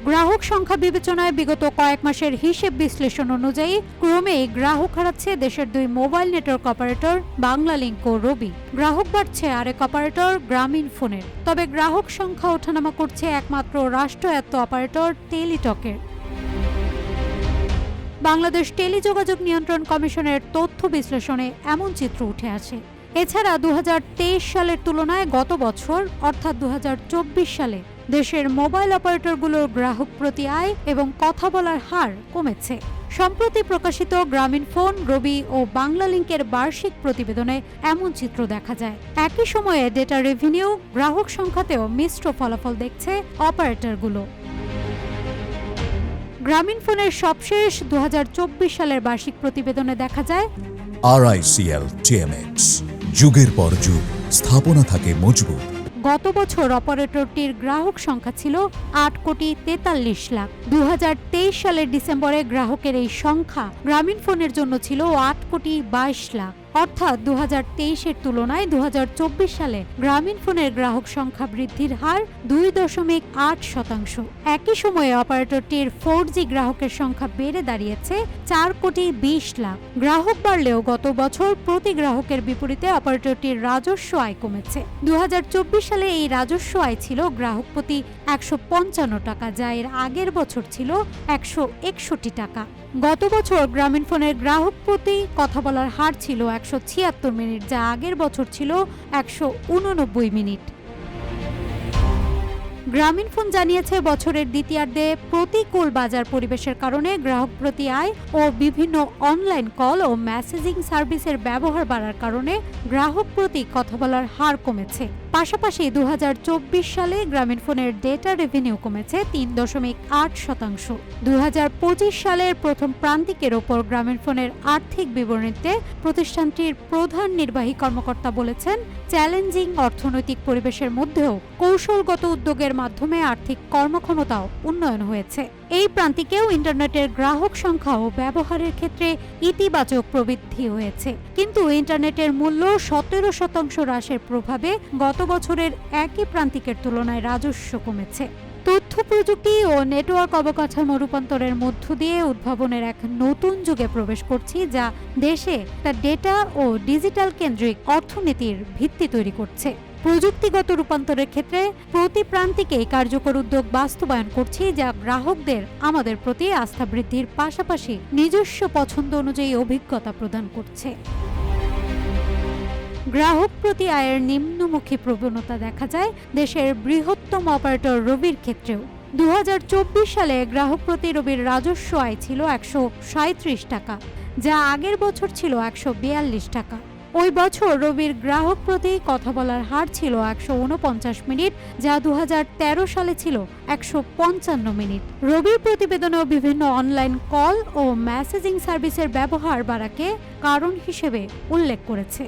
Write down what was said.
গ্রাহক সংখ্যা বিবেচনায় বিগত কয়েক মাসের হিসেব বিশ্লেষণ অনুযায়ী ক্রমেই গ্রাহক হারাচ্ছে দেশের দুই মোবাইল নেটওয়ার্ক অপারেটর বাংলালিংক ও রবি। গ্রাহক বাড়ছে আরেক অপারেটর গ্রামীণফোনের। তবে গ্রাহক সংখ্যা ওঠানামা করছে একমাত্র রাষ্ট্রায়ত্ত অপারেটর টেলিটকের। বাংলাদেশ টেলিযোগাযোগ নিয়ন্ত্রণ কমিশনের তথ্য বিশ্লেষণে এমন চিত্র উঠে আসে। এছাড়া 2023 সালের তুলনায় গত বছর অর্থাৎ 2024 সালে দেশের মোবাইল অপারেটরগুলোর গ্রাহক প্রতি আয় এবং কথা বলার হার কমেছে। সম্প্রতি প্রকাশিত গ্রামীণফোন, রবি ও বাংলালিংকের বার্ষিক প্রতিবেদনে এমন চিত্র দেখা যায়। একই সময়ে ডেটা রেভিনিউ, গ্রাহক সংখ্যাতেও মিশ্র ফলাফল দেখছে অপারেটরগুলো। গ্রামীণফোনের সবশেষ 2024 সালের বার্ষিক প্রতিবেদনে দেখা যায় RICL TMX যুগের পর যুগ স্থাপনা থাকে মজবুত। গত বছর অপারেটরটির গ্রাহক সংখ্যা ছিল 8,43 লাখ। 2023 সালের ডিসেম্বরে গ্রাহকের এই সংখ্যা গ্রামীণফোনের জন্য ছিল 8,22 লাখ। অর্থাৎ 2023-এর তুলনায় 2024 সালে গ্রামীণফোনের গ্রাহক সংখ্যা বৃদ্ধির হার 2.8%। একই সময়ে অপারেটরটির 4G গ্রাহকের সংখ্যা বেড়ে দাঁড়িয়েছে 4,20 লাখ। গ্রাহক বাড়লেও গত বছর প্রতি গ্রাহকের বিপরীতে অপারেটরটির রাজস্ব আয় কমেছে। 2024 সালে এই রাজস্ব আয় ছিল গ্রাহক প্রতি 155 টাকা, যা এর আগের বছর ছিল 161 টাকা। গত বছর গ্রামীণফোনের গ্রাহক প্রতি কথা বলার হার ছিল 176 মিনিট, যা আগের বছর ছিল 189 মিনিট। গ্রামীণফোন জানিয়েছে বছরের দ্বিতীয়ার্ধে প্রতিকূল বাজার পরিবেশের কারণে গ্রাহক প্রতি আয় ও বিভিন্ন অনলাইন কল ও মেসেজিং সার্ভিসের ব্যবহার বাড়ার কারণে গ্রাহক প্রতি কথা বলার হার কমেছে। পাশাপাশি 2024 সালে গ্রামীণফোনের ডেটা রেভিনিউ কমেছে 3.8%। 2025 সালের প্রথম প্রান্তিকের ওপর গ্রামীণফোনের আর্থিক বিবরণীতে প্রতিষ্ঠানটির প্রধান নির্বাহী কর্মকর্তা বলেছেন, চ্যালেঞ্জিং অর্থনৈতিক পরিবেশের মধ্যেও কৌশলগত উদ্যোগের মাধ্যমে আর্থিক কর্মক্ষমতাও উন্নয়ন হয়েছে। এই প্রান্তিকেও ইন্টারনেটের গ্রাহক সংখ্যা ও ব্যবহারের ক্ষেত্রে ইতিবাচক প্রবৃদ্ধি হয়েছে। কিন্তু ইন্টারনেটের মূল্য 17% হ্রাসের প্রভাবে গত বছরের একই প্রান্তিকের তুলনায় রাজস্ব কমেছে। তথ্য প্রযুক্তি ও নেটওয়ার্ক অবকাঠামো রূপান্তরের মধ্য দিয়ে উদ্ভাবনের এক নতুন যুগে প্রবেশ করছি, যা দেশে তার ডেটা ও ডিজিটাল কেন্দ্রিক অর্থনীতির ভিত্তি তৈরি করছে। প্রযুক্তিগত রূপান্তরের ক্ষেত্রে প্রতি প্রান্তিকেই কার্যকর উদ্যোগ বাস্তবায়ন করছি, যা গ্রাহকদের আমাদের প্রতি আস্থা বৃদ্ধির পাশাপাশি নিজস্ব পছন্দ অনুযায়ী অভিজ্ঞতা প্রদান করছে। গ্রাহক প্রতি আয়ের নিম্নমুখী প্রবণতা দেখা যায় দেশের বৃহত্তম অপারেটর রবির ক্ষেত্রেও। 2024 সালে গ্রাহক প্রতি রবির রাজস্ব আয় ছিল 137 টাকা, যা আগের বছর ছিল 142 টাকা। ওই বছর রবির গ্রাহক প্রতি কথা বলার হার ছিল 149 মিনিট, যা 2013 সালে ছিল 155 মিনিট। রবির প্রতিবেদনেও বিভিন্ন অনলাইন কল ও মেসেজিং সার্ভিসের ব্যবহার বাড়াকে কারণ হিসেবে উল্লেখ করেছে।